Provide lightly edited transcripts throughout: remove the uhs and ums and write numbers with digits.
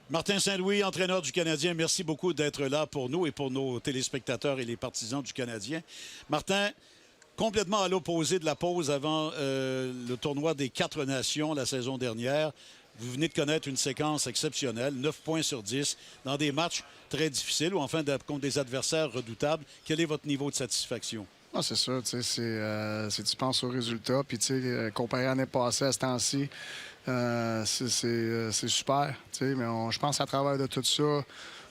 Martin Saint-Louis, entraîneur du Canadien, merci beaucoup d'être là pour nous et pour nos téléspectateurs et les partisans du Canadien. Martin, complètement à l'opposé de la pause avant le tournoi des 4 nations la saison dernière. Vous venez de connaître une séquence exceptionnelle, 9 points sur 10, dans des matchs très difficiles ou enfin contre des adversaires redoutables. Quel est votre niveau de satisfaction? Ah, c'est sûr, tu penses aux résultats, puis comparé à l'année passée, à ce temps-ci, c'est super, mais je pense à travers de tout ça,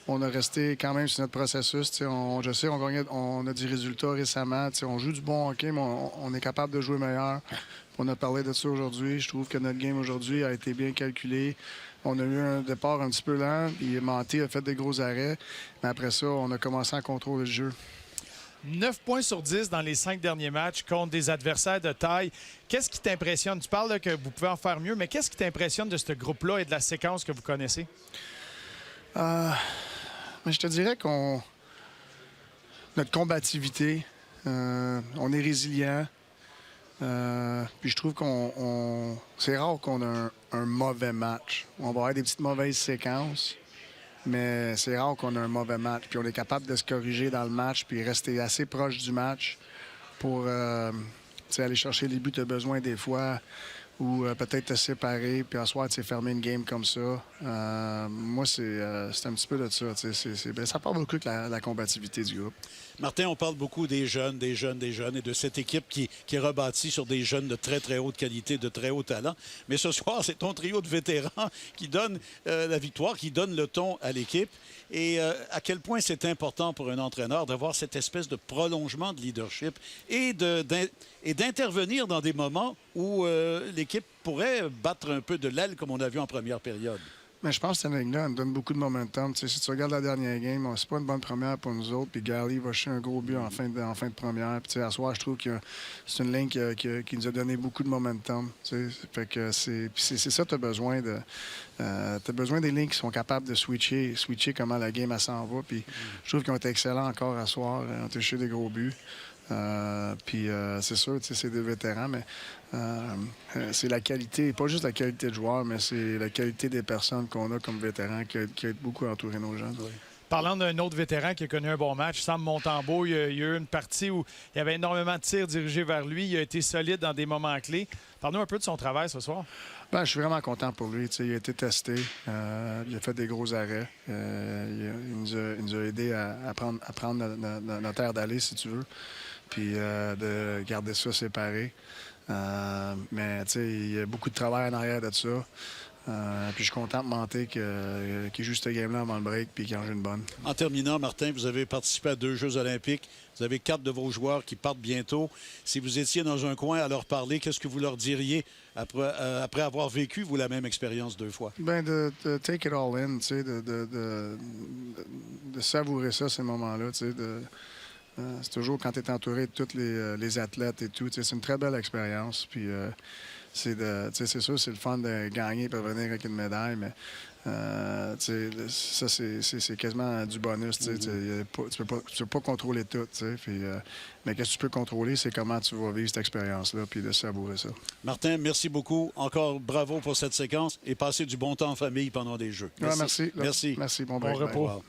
on a resté quand même sur notre processus. Je sais, on a du résultat récemment. On joue du bon hockey, mais on est capable de jouer meilleur. On a parlé de ça aujourd'hui. Je trouve que notre game aujourd'hui a été bien calculé. On a eu un départ un petit peu lent. Puis Manté a fait des gros arrêts. Mais après ça, on a commencé à contrôler le jeu. 9 points sur 10 dans les 5 derniers matchs contre des adversaires de taille. Qu'est-ce qui t'impressionne? Tu parles que vous pouvez en faire mieux, mais qu'est-ce qui t'impressionne de ce groupe-là et de la séquence que vous connaissez? Mais je te dirais notre combativité, on est résilient. Puis je trouve c'est rare qu'on a un mauvais match. On va avoir des petites mauvaises séquences, mais c'est rare qu'on a un mauvais match. Puis on est capable de se corriger dans le match puis rester assez proche du match pour aller chercher les buts que tu as besoin des fois ou peut-être te séparer, puis asseoir, fermer une game comme ça. Moi, c'est un petit peu de ça. Ça part beaucoup de la combativité du groupe. Martin, on parle beaucoup des jeunes, et de cette équipe qui est rebâtie sur des jeunes de très, très haute qualité, de très haut talent. Mais ce soir, c'est ton trio de vétérans qui donne la victoire, qui donne le ton à l'équipe. Et à quel point c'est important pour un entraîneur d'avoir cette espèce de prolongement de leadership et d'intervenir dans des moments où l'équipe pourrait battre un peu de l'aile comme on a vu en première période. Mais je pense que cette ligne-là, elle me donne beaucoup de momentum. Si tu regardes la dernière game, c'est pas une bonne première pour nous autres. Puis Gary va chercher un gros but en fin de première. Puis à soir, je trouve que c'est une ligne qui nous a donné beaucoup de momentum. Fait que c'est ça que tu as besoin de. T'as besoin des lignes qui sont capables de switcher comment la game s'en va. Puis je trouve qu'ils ont été excellents encore à soir. Ils ont cherché des gros buts. Puis c'est sûr, c'est des vétérans, mais c'est la qualité, pas juste la qualité de joueur, mais c'est la qualité des personnes qu'on a comme vétérans qui aide beaucoup à entourer nos jeunes. Oui. Parlant d'un autre vétéran qui a connu un bon match, Sam Montembeault, il y a eu une partie où il y avait énormément de tirs dirigés vers lui. Il a été solide dans des moments clés. Parle-nous un peu de son travail ce soir. Je suis vraiment content pour lui. Il a été testé. Il a fait des gros arrêts. Il nous a aidés à prendre notre air d'aller, si tu veux, puis de garder ça séparé. Mais il y a beaucoup de travail en arrière de ça. Puis je suis content de Manté qu'il joue ce game-là avant le break puis qu'il en joue une bonne. En terminant, Martin, vous avez participé à 2 Jeux olympiques. Vous avez 4 de vos joueurs qui partent bientôt. Si vous étiez dans un coin à leur parler, qu'est-ce que vous leur diriez après avoir vécu, vous, la même expérience 2 fois? De take it all in, de savourer ça, ces moments-là, c'est toujours quand tu es entouré de tous les athlètes et tout. C'est une très belle expérience. Puis c'est sûr, c'est le fun de gagner et de revenir avec une médaille, mais ça, c'est quasiment du bonus. Tu peux pas contrôler tout. Puis, mais qu'est-ce que tu peux contrôler, c'est comment tu vas vivre cette expérience-là puis de savourer ça. Martin, merci beaucoup. Encore bravo pour cette séquence et passez du bon temps en famille pendant les Jeux. Merci. Merci. Merci. Bon repos.